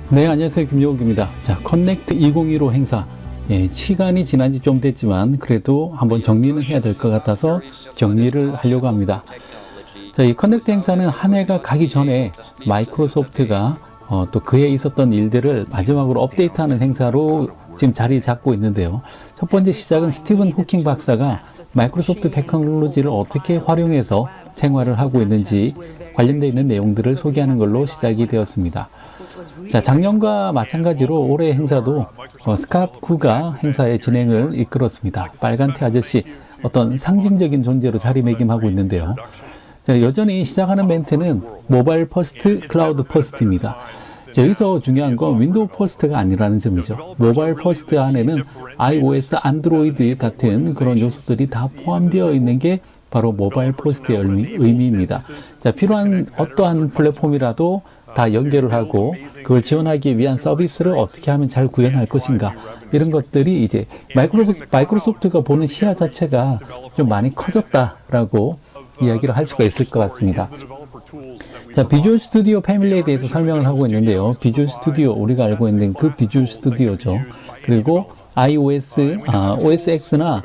네, 안녕하세요. 김용욱입니다. 자, 커넥트 2015 행사. 시간이 지난 지 좀 됐지만 그래도 한번 정리는 해야 될 것 같아서 정리를 하려고 합니다. 자, 이 커넥트 행사는 한 해가 가기 전에 마이크로소프트가 또 그해 있었던 일들을 마지막으로 업데이트하는 행사로 지금 자리 잡고 있는데요. 첫 번째 시작은 스티븐 호킹 박사가 마이크로소프트 테크놀로지를 어떻게 활용해서 생활을 하고 있는지 관련되어 있는 내용들을 소개하는 걸로 시작이 되었습니다. 자, 작년과 마찬가지로 올해 행사도 스캇 쿠가 행사의 진행을 이끌었습니다. 빨간테 아저씨, 어떤 상징적인 존재로 자리매김하고 있는데요. 자, 여전히 시작하는 멘트는 모바일 퍼스트, 클라우드 퍼스트입니다. 자, 여기서 중요한 건 윈도우 퍼스트가 아니라는 점이죠. 모바일 퍼스트 안에는 iOS, 안드로이드 같은 그런 요소들이 다 포함되어 있는 게 바로 모바일 퍼스트의 의미입니다. 자, 필요한 어떠한 플랫폼이라도 다 연결을 하고 그걸 지원하기 위한 서비스를 어떻게 하면 잘 구현할 것인가, 이런 것들이 이제 마이크로소프트가 보는 시야 자체가 좀 많이 커졌다라고 이야기를 할 수가 있을 것 같습니다. 자, 비주얼 스튜디오 패밀리에 대해서 설명을 하고 있는데요. 비주얼 스튜디오, 우리가 알고 있는 그 비주얼 스튜디오죠. 그리고 iOS, OS X나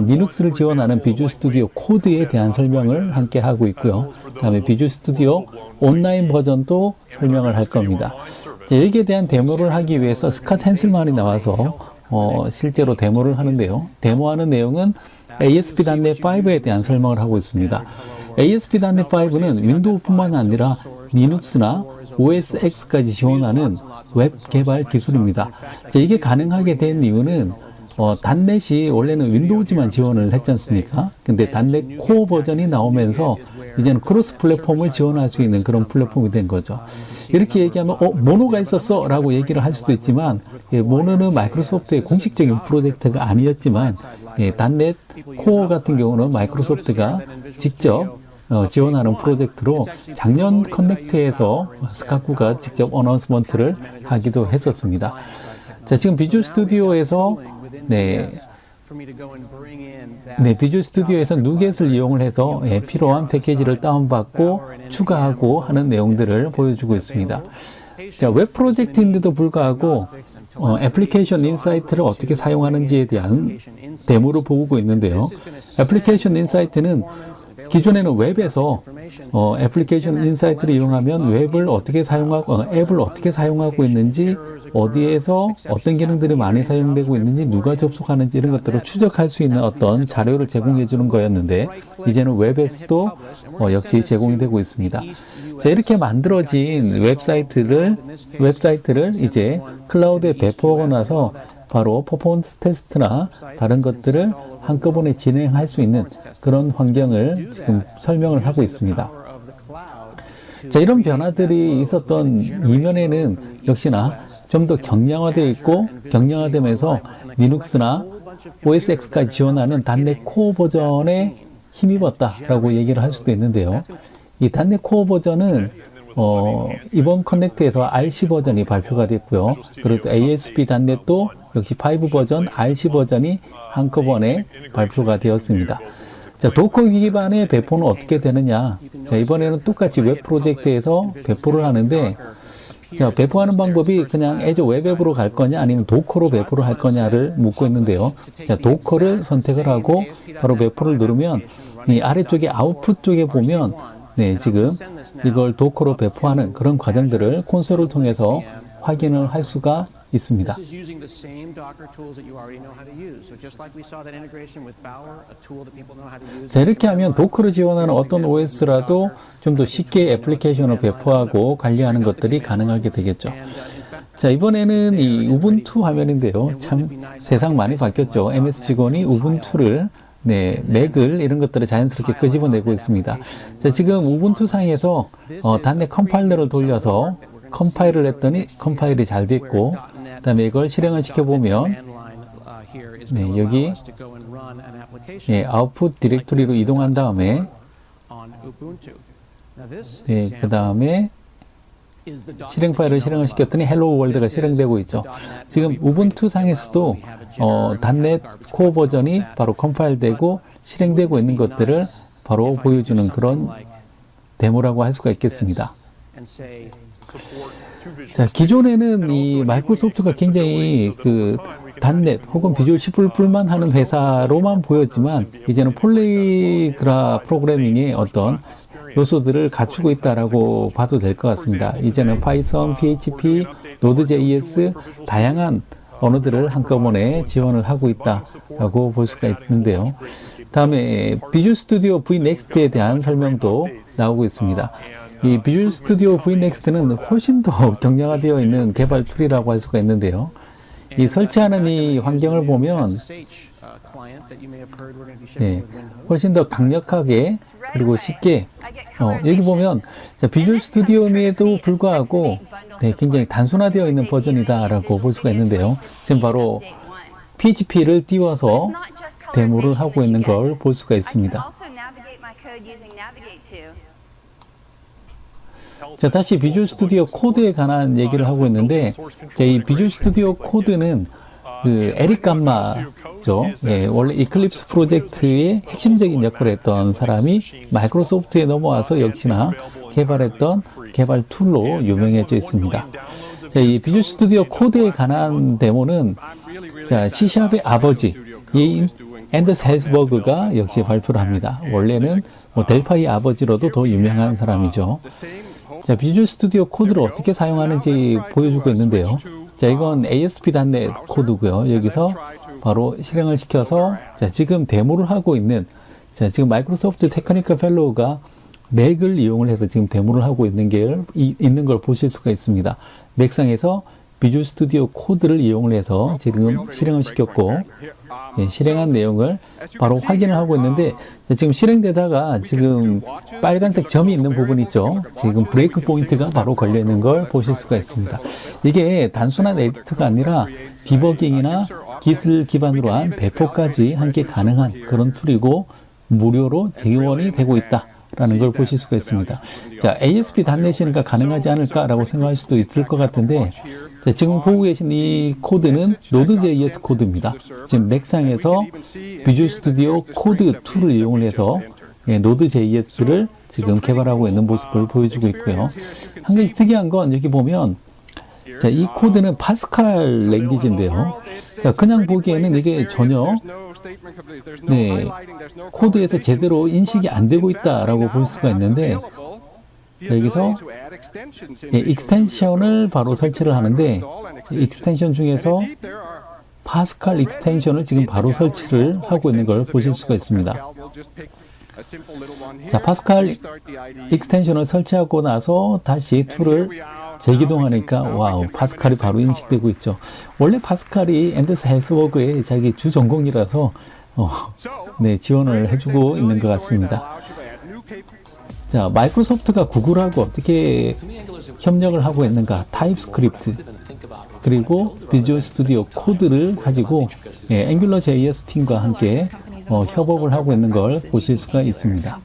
리눅스를 지원하는 비주얼 스튜디오 코드에 대한 설명을 함께 하고 있고요. 그 다음에 비주얼 스튜디오 온라인 버전도 설명을 할 겁니다. 자, 여기에 대한 데모를 하기 위해서 스캇 헨슬만이 나와서 실제로 데모를 하는데요. 데모하는 내용은 ASP.NET5에 대한 설명을 하고 있습니다. ASP.NET5는 윈도우뿐만 아니라 리눅스나 OS X까지 지원하는 웹 개발 기술입니다. 자, 이게 가능하게 된 이유는 .NET이 원래는 윈도우즈만 지원을 했지 않습니까? 근데 .NET 코어 버전이 나오면서 이제는 크로스 플랫폼을 지원할 수 있는 그런 플랫폼이 된 거죠. 이렇게 얘기하면 모노가 있었어 라고 얘기를 할 수도 있지만, 모노는 마이크로소프트의 공식적인 프로젝트가 아니었지만 .NET 코어 같은 경우는 마이크로소프트가 직접 지원하는 프로젝트로 작년 커넥트에서 스캇 쿠가 직접 어나운스먼트를 하기도 했었습니다. 자, 지금 비주얼 스튜디오에서 비주얼 스튜디오에서 누겟을 이용을 해서 필요한 패키지를 다운받고 추가하고 하는 내용들을 보여주고 있습니다. 자, 웹 프로젝트인데도 불구하고 애플리케이션 인사이트를 어떻게 사용하는지에 대한 데모를 보고 있는데요. 애플리케이션 인사이트는 기존에는 웹에서 애플리케이션 인사이트를 이용하면 웹을 어떻게 사용하고 앱을 어떻게 사용하고 있는지, 어디에서 어떤 기능들이 많이 사용되고 있는지, 누가 접속하는지 이런 것들을 추적할 수 있는 어떤 자료를 제공해 주는 거였는데, 이제는 웹에서도 역시 제공이 되고 있습니다. 자, 이렇게 만들어진 웹사이트를 이제 클라우드에 배포하고 나서 바로 퍼포먼스 테스트나 다른 것들을 한꺼번에 진행할 수 있는 그런 환경을 지금 설명을 하고 있습니다. 자, 이런 변화들이 있었던 이면에는 역시나 좀 더 경량화되어 있고, 경량화되면서 리눅스나 OS X까지 지원하는 .NET 코어 버전에 힘입었다라고 얘기를 할 수도 있는데요. 이 .NET 코어 버전은 이번 커넥트에서 RC 버전이 발표가 됐고요. 그리고 또 ASP.NET도 역시 5 버전, RC 버전이 한꺼번에 발표가 되었습니다. 자, 도커 기반의 배포는 어떻게 되느냐? 자, 이번에는 똑같이 웹 프로젝트에서 배포를 하는데, 자, 배포하는 방법이 그냥 애저 웹앱으로 갈 거냐, 아니면 도커로 배포를 할 거냐를 묻고 있는데요. 자, 도커를 선택을 하고 바로 배포를 누르면 이 아래쪽에 아웃풋 쪽에 보면 지금 이걸 도커로 배포하는 그런 과정들을 콘솔을 통해서 확인을 할 수가 있습니다. 자, 이렇게 하면 도커를 지원하는 어떤 OS라도 좀 더 쉽게 애플리케이션을 배포하고 관리하는 것들이 가능하게 되겠죠. 자, 이번에는 이 우분투 화면인데요. 참 세상 많이 바뀌었죠. MS 직원이 우분투를 맥을 이런 것들을 자연스럽게 끄집어내고 있습니다. 자, 지금 우분투 상에서 .NET 컴파일러를 돌려서 컴파일을 했더니 컴파일이 잘 됐고, 그 다음에 이걸 실행을 시켜보면 여기 아웃풋 디렉토리로 이동한 다음에 그 다음에 실행 파일을 실행을 시켰더니 헬로 월드가 실행되고 있죠. 지금 우분투 상에서도 .NET 코어 버전이 바로 컴파일되고 실행되고 있는 것들을 바로 보여주는 그런 데모라고 할 수가 있겠습니다. 자, 기존에는 이 마이크로소프트가 굉장히 그 .NET 혹은 비주얼 C++만 하는 회사로만 보였지만 이제는 폴리그라 프로그래밍의 어떤 요소들을 갖추고 있다라고 봐도 될 것 같습니다. 이제는 파이썬, PHP, Node.js 다양한 언어들을 한꺼번에 지원을 하고 있다라고 볼 수가 있는데요. 다음에 비주얼 스튜디오 VNext에 대한 설명도 나오고 있습니다. 이 비주얼 스튜디오 VNext는 훨씬 더 경량화되어 있는 개발 툴이라고 할 수가 있는데요. 이 설치하는 이 환경을 보면 네, 훨씬 더 강력하게 그리고 쉽게 여기 보면 비주얼 스튜디오임에도 불구하고 네, 굉장히 단순화되어 있는 버전이다라고 볼 수가 있는데요. 지금 바로 PHP를 띄워서 데모를 하고 있는 걸 볼 수가 있습니다. 자, 다시 비주얼 스튜디오 코드에 관한 얘기를 하고 있는데, 이 비주얼 스튜디오 코드는 그 에릭 감마죠. 예, 원래 이클립스 프로젝트의 핵심적인 역할을 했던 사람이 마이크로소프트에 넘어와서 역시나 개발했던 개발 툴로 유명해져 있습니다. 자, 이 비주얼 스튜디오 코드에 관한 데모는 자, C샵의 아버지 앤더스 헬스버그가 역시 발표를 합니다. 원래는 델파이 아버지로도 더 유명한 사람이죠. 자, 비주얼 스튜디오 코드를 어떻게 사용하는지 보여주고 있는데요. 자, 이건 ASP.NET 코드고요. 여기서 바로 실행을 시켜서 자, 지금 데모를 하고 있는 자, 지금 마이크로소프트 테크니컬 펠로우가 맥을 이용을 해서 지금 데모를 하고 있는 걸 보실 수가 있습니다. 맥상에서 비주얼 스튜디오 코드를 이용을 해서 지금 실행을 시켰고 예, 실행한 내용을 바로 확인을 하고 있는데 지금 실행되다가 지금 빨간색 점이 있는 부분 있죠. 지금 브레이크 포인트가 바로 걸려 있는 걸 보실 수가 있습니다. 이게 단순한 에디터가 아니라 디버깅이나 기술 기반으로 한 배포까지 함께 가능한 그런 툴이고 무료로 지원이 되고 있다. 라는 걸 보실 수가 있습니다. 자, ASP.NET이니까 가능하지 않을까라고 생각할 수도 있을 것 같은데 자, 지금 보고 계신 이 코드는 Node.js 코드입니다. 지금 맥상에서 비주얼 스튜디오 코드 툴을 이용을 해서 예, Node.js를 지금 개발하고 있는 모습을 보여주고 있고요. 한 가지 특이한 건 여기 보면 자, 이 코드는 파스칼 랭귀지인데요. 자, 그냥 보기에는 이게 전혀 네, 코드에서 제대로 인식이 안 되고 있다라고 볼 수가 있는데 자, 여기서 예, 익스텐션을 바로 설치를 하는데 익스텐션 중에서 파스칼 익스텐션을 지금 바로 설치를 하고 있는 걸 보실 수가 있습니다. 자, 파스칼 익스텐션을 설치하고 나서 다시 툴을 재기동하니까 와우, 파스칼이 바로 인식되고 있죠. 원래 파스칼이 앤더스 헬스버그의 자기 주 전공이라서 네, 지원을 해주고 있는 것 같습니다. 자, 마이크로소프트가 구글하고 어떻게 협력을 하고 있는가? 타입스크립트 그리고 비주얼 스튜디오 코드를 가지고 예, 앵귤러 JS 팀과 함께 협업을 하고 있는 걸 보실 수가 있습니다.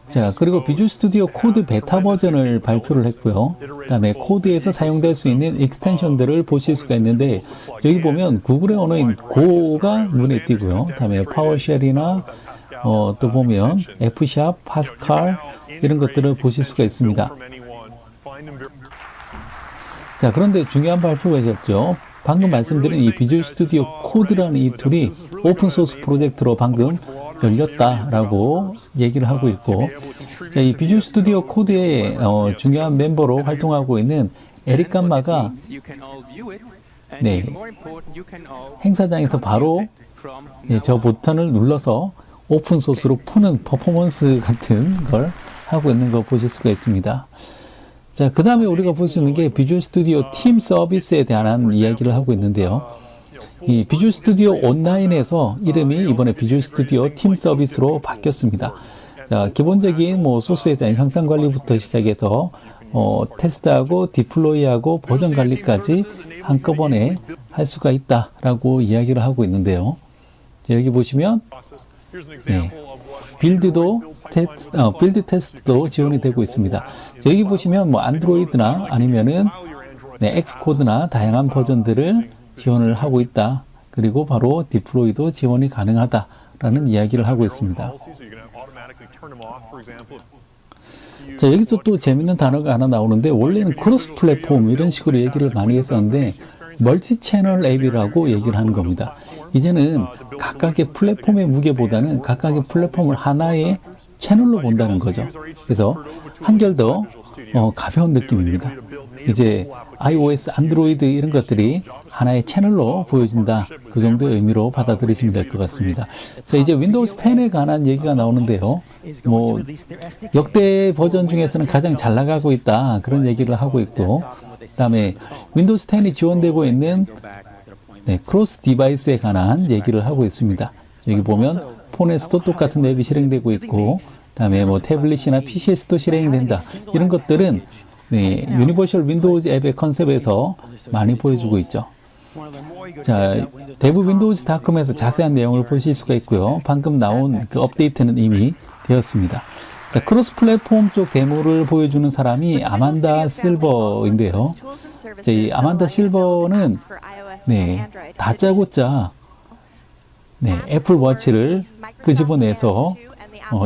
자, 그리고 비주얼 스튜디오 코드 베타 버전을 발표를 했고요. 그 다음에 코드에서 사용될 수 있는 익스텐션들을 보실 수가 있는데 여기 보면 구글의 언어인 고가 눈에 띄고요. 그 다음에 파워쉘이나 또 보면 F샵, 파스칼 이런 것들을 보실 수가 있습니다. 자, 그런데 중요한 발표가 있었죠. 방금 말씀드린 이 비주얼 스튜디오 코드라는 이 툴이 오픈소스 프로젝트로 방금 열렸다라고 얘기를 하고 있고 자, 이 비주얼 스튜디오 코드의 중요한 멤버로 활동하고 있는 에릭 감마가 네, 행사장에서 바로 네, 저 버튼을 눌러서 오픈소스로 푸는 퍼포먼스 같은 걸 하고 있는 걸 보실 수가 있습니다. 자, 그 다음에 우리가 볼 수 있는 게 비주얼 스튜디오 팀 서비스에 대한 이야기를 하고 있는데요. 이 비주얼 스튜디오 온라인에서 이름이 이번에 비주얼 스튜디오 팀 서비스로 바뀌었습니다. 자, 기본적인 소스에 대한 형상 관리부터 시작해서 테스트하고 디플로이하고 버전 관리까지 한꺼번에 할 수가 있다라고 이야기를 하고 있는데요. 자, 여기 보시면 네, 빌드 테스트도 지원이 되고 있습니다. 여기 보시면 안드로이드나 아니면은 네, 엑스코드나 다양한 버전들을 지원을 하고 있다. 그리고 바로 디플로이도 지원이 가능하다라는 라는 이야기를 하고 있습니다. 자, 여기서 또 재밌는 단어가 하나 나오는데, 원래는 크로스 플랫폼 이런 식으로 얘기를 많이 했었는데 멀티 채널 앱이라고 얘기를 하는 겁니다. 이제는 각각의 플랫폼의 무게보다는 각각의 플랫폼을 하나의 채널로 본다는 거죠. 그래서 한결 더 가벼운 느낌입니다. 이제 iOS, 안드로이드 이런 것들이 하나의 채널로 보여진다. 그 정도의 의미로 받아들이시면 될 것 같습니다. 자, 이제 윈도우즈 10에 관한 얘기가 나오는데요. 뭐 역대 버전 중에서는 가장 잘 나가고 있다. 그런 얘기를 하고 있고, 그다음에 윈도우즈 10이 지원되고 있는 크로스 디바이스에 관한 얘기를 하고 있습니다. 여기 보면 폰에서도 똑같은 앱이 실행되고 있고, 그다음에 뭐 태블릿이나 PC에서도 실행된다. 이런 것들은 유니버셜 윈도우즈 앱의 컨셉에서 많이 보여주고 있죠. 자, 대부 윈도우즈닷컴에서 자세한 내용을 보실 수가 있고요. 방금 나온 그 업데이트는 이미 되었습니다. 자, 크로스 플랫폼 쪽 데모를 보여주는 사람이 아만다 실버인데요. 자, 이 아만다 실버는 다짜고짜 애플 워치를 끄집어내서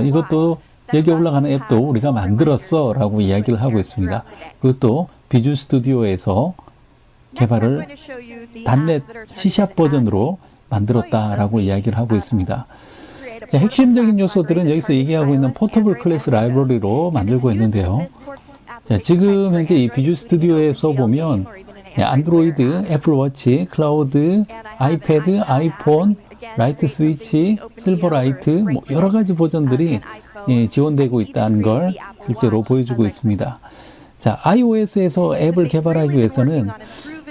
이것도 여기 올라가는 앱도 우리가 만들었어 라고 이야기를 하고 있습니다. 그것도 비주얼 스튜디오에서 개발을 단넷 C# 버전으로 만들었다라고 이야기를 하고 있습니다. 자, 핵심적인 요소들은 여기서 얘기하고 있는 포터블 클래스 라이브러리로 만들고 있는데요. 자, 지금 현재 이 비주얼 스튜디오에서 보면 안드로이드, 애플 워치, 클라우드, 아이패드, 아이폰, 라이트 스위치, 실버라이트, 뭐 여러 가지 버전들이 지원되고 있다는 걸 실제로 보여주고 있습니다. 자, iOS에서 앱을 개발하기 위해서는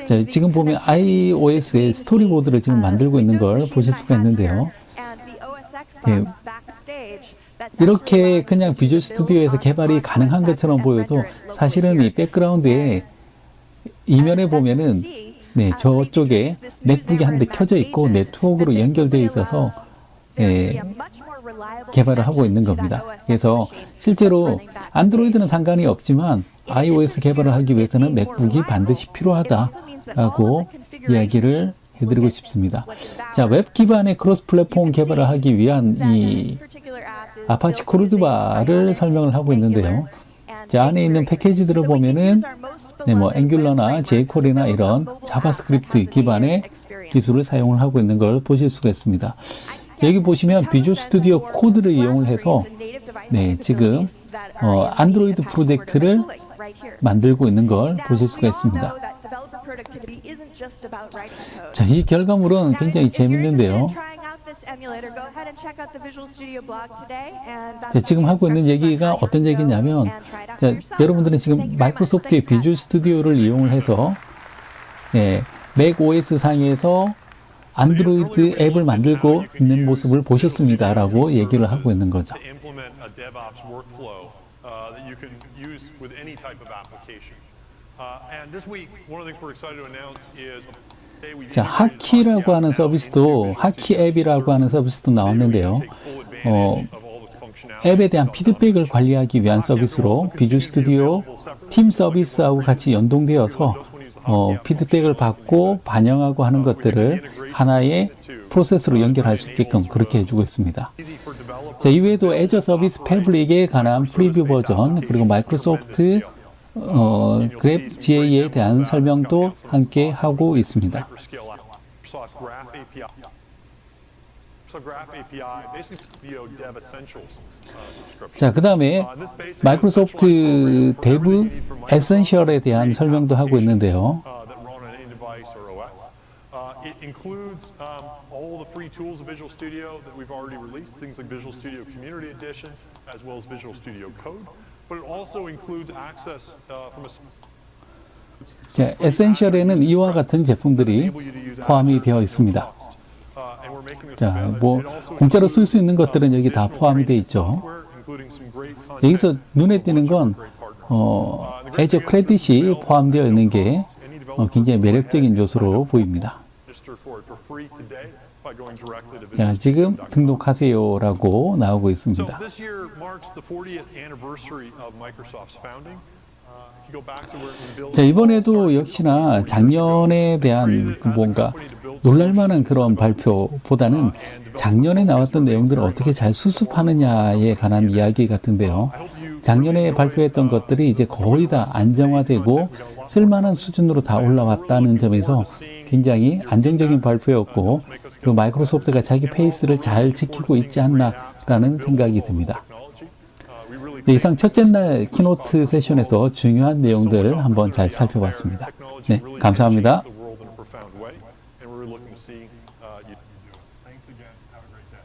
자, 지금 보면 iOS의 스토리보드를 지금 만들고 있는 걸 보실 수가 있는데요. 이렇게 그냥 비주얼 스튜디오에서 개발이 가능한 것처럼 보여도 사실은 이 백그라운드에 이면에 보면은 저쪽에 맥북이 한 대 켜져 있고 네트워크로 연결되어 있어서 개발을 하고 있는 겁니다. 그래서 실제로 안드로이드는 상관이 없지만 iOS 개발을 하기 위해서는 맥북이 반드시 필요하다라고 이야기를 해드리고 싶습니다. 자, 웹 기반의 크로스 플랫폼 개발을 하기 위한 이 아파치 코르도바를 설명을 하고 있는데요. 자, 안에 있는 패키지들을 보면은 뭐 앵귤러나 jQuery나 이런 자바스크립트 기반의 기술을 사용을 하고 있는 걸 보실 수가 있습니다. 여기 보시면 비주얼 스튜디오 코드를 이용을 해서 지금 안드로이드 프로젝트를 만들고 있는 걸 보실 수가 있습니다. 자, 이 결과물은 굉장히 재밌는데요. 자, 지금 하고 있는 얘기가 어떤 얘기냐면, 자, 여러분들은 지금 마이크로소프트의 비주얼 스튜디오를 이용을 해서 맥 OS 상에서 안드로이드 앱을 만들고 있는 모습을 보셨습니다 라고 얘기를 하고 있는 거죠. 자, 하키라고 하는 서비스도, 하키 앱이라고 하는 서비스도 나왔는데요. 앱에 대한 피드백을 관리하기 위한 서비스로 비주얼 스튜디오 팀 서비스하고 같이 연동되어서 피드백을 받고 반영하고 하는 것들을 하나의 프로세스로 연결할 수 있게끔 그렇게 해주고 있습니다. 자, 이외에도 애저 서비스 패브릭에 관한 프리뷰 버전, 그리고 마이크로소프트 그랩 GA에 대한 설명도 함께 하고 있습니다. 자, 그 다음에 마이크로소프트 데브 에센셜에 대한 설명도 하고 있는데요. It includes all the free tools of Visual Studio that we've already released, things like Visual Studio Community Edition, as well as Visual Studio Code. But it also includes access from a... 자, 에센셜에는 이와 같은 제품들이 포함이 되어 있습니다. 자, 뭐 공짜로 쓸 수 있는 것들은 여기 다 포함이 되어 있죠. 여기서 눈에 띄는 건 애저 크레딧이 포함되어 있는 게 굉장히 매력적인 요소로 보입니다. 자, 지금 등록하세요라고 나오고 있습니다. If you go back to where we built 자, 이번에도 역시나 작년에 대한 뭔가 놀랄만한 그런 발표보다는 작년에 나왔던 내용들을 어떻게 잘 수습하느냐에 관한 이야기 같은데요. 작년에 발표했던 것들이 이제 거의 다 안정화되고 쓸만한 수준으로 다 올라왔다는 점에서 굉장히 안정적인 발표였고, 그리고 마이크로소프트가 자기 페이스를 잘 지키고 있지 않나라는 생각이 듭니다. 네, 이상 첫째 날 키노트 세션에서 중요한 내용들을 한번 잘 살펴봤습니다. 네, 감사합니다. Thanks again. Have a great day.